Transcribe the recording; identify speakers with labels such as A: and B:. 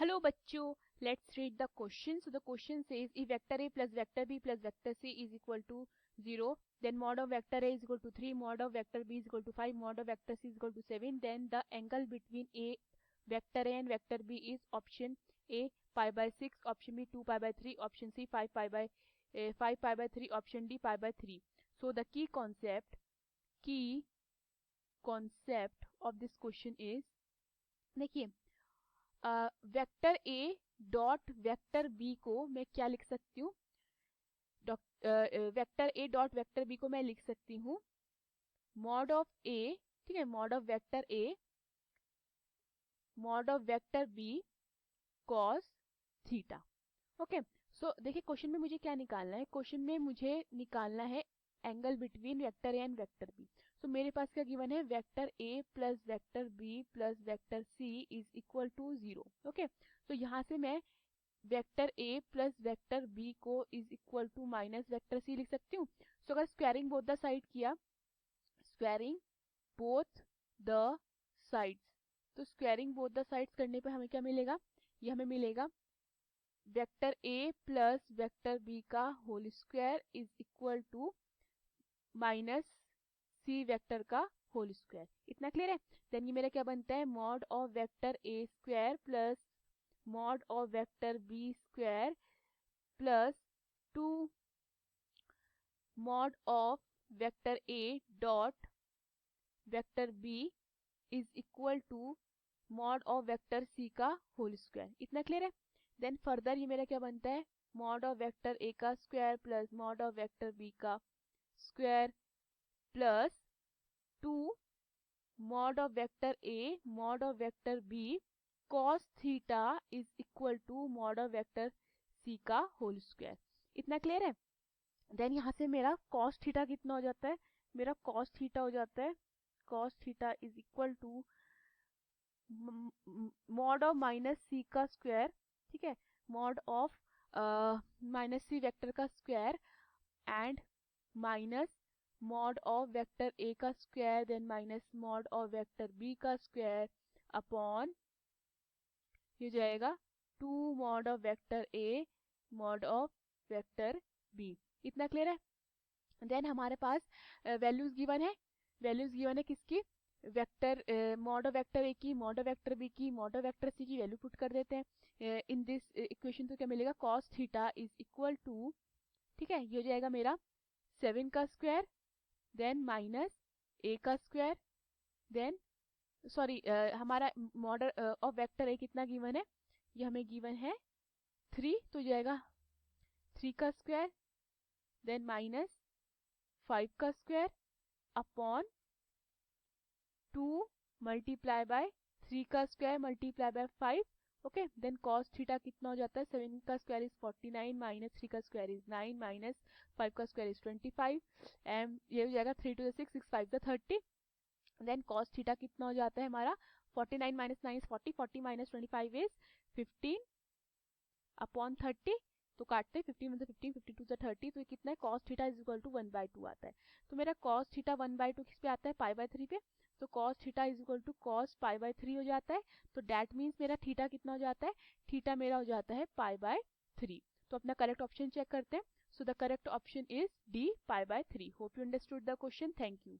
A: Hello bachcho, let's read the question. So the question says if vector A plus vector B plus vector C is equal to 0, then mod of vector A is equal to 3, mod of vector B is equal to 5, mod of vector C is equal to 7, then the angle between A vector A and vector B is option A pi by 6, option B 2 pi by 3, option C 5 pi by 3, option D pi by 3. So the key concept of this question is, देखिए vector A dot vector B को मैं क्या लिख सकती हूँ, vector A dot vector B को मैं लिख सकती हूँ मॉड ऑफ ए, ठीक है, mod of vector A mod of vector B cos theta. Okay, so देखिए क्वेश्चन में मुझे क्या निकालना है, क्वेश्चन में मुझे निकालना है angle between vector A and vector B. So मेरे पास क्या गिवन है, vector A plus vector B plus vector C is equal to 0. Okay, तो यहाँ से मैं vector A plus vector B को is equal to minus vector C लिख सकती हूँ. सो अगर स्क्वायरिंग बोथ द साइड किया, स्क्वायरिंग बोथ द साइड्स, तो स्क्वायरिंग बोथ द साइड्स करने पे हमें क्या मिलेगा, ये हमें मिलेगा vector A plus vector B का whole square is equal to minus C vector का होल स्क्वायर. इतना क्लियर है. देन ये मेरा क्या बनता है, mod of vector A square plus mod of vector B square plus 2 mod of vector A dot vector B is equal to mod of vector C का whole square. इतना clear है. Then further ये मेरा क्या बनता है, mod of vector A का square plus mod of vector B का square plus 2 mod of vector A mod of vector B cos theta is equal to mod of vector C का whole square. इतना clear है. Then यहाँ से मेरा cos theta कितना हो जाता है, मेरा कॉस थीटा हो जाता है, cos theta is equal to mod of minus C का स्क्वायर, ठीक है, mod of minus C vector का square and minus mod of vector A का square, then minus mod of vector B का square upon ये जाएगा 2 mod of vector A mod of vector B. इतना clear है. Then हमारे पास values given है, वैल्यूज गिवन है किसकी, वेक्टर मॉड ऑफ वेक्टर ए की, मॉड ऑफ वेक्टर बी की, मॉड ऑफ वेक्टर सी की वैल्यू पुट कर देते हैं इन दिस इक्वेशन. तो क्या मिलेगा, cos theta is equal to, ठीक है, ये हो जाएगा मेरा 7 का स्क्वायर, देन माइनस ए का स्क्वायर, देन सॉरी हमारा मॉडल ऑफ वेक्टर ए कितना गिवन है, ये हमें गिवन है 3, तो जाएगा 3 का स्क्वायर, देन माइनस 5 का स्क्वायर अपॉन 2 मल्टीप्लाई बाय 3 का square multiply by 5. Okay, then cos theta कितना हो जाता है, 7 का स्क्वायर इज 49 माइनस 3 का स्क्वायर इज 9 माइनस 5 का स्क्वायर इज 25 एंड ये हो जाएगा 3 to the 6, 6 5 30. Then cos theta कितना हो जाता है हमारा, 49 minus 9 is 40, 40 minus 25 is 15 upon 30. तो काटते हैं 15 में से 15, 52 से 30, तो ये कितना है, cos theta is equal to 1/2 आता है. तो मेरा कॉस थीटा 1/2 किस पे आता है, पाई बाय 3 पे. तो cos theta is equal to cos pi by 3 हो जाता है. तो डैट मीन्स मेरा थीटा कितना हो जाता है, थीटा मेरा हो जाता है पाई बाय 3. तो अपना करेक्ट ऑप्शन चेक करते हैं. So the correct option is D, pi by 3. Hope you understood the question. Thank you.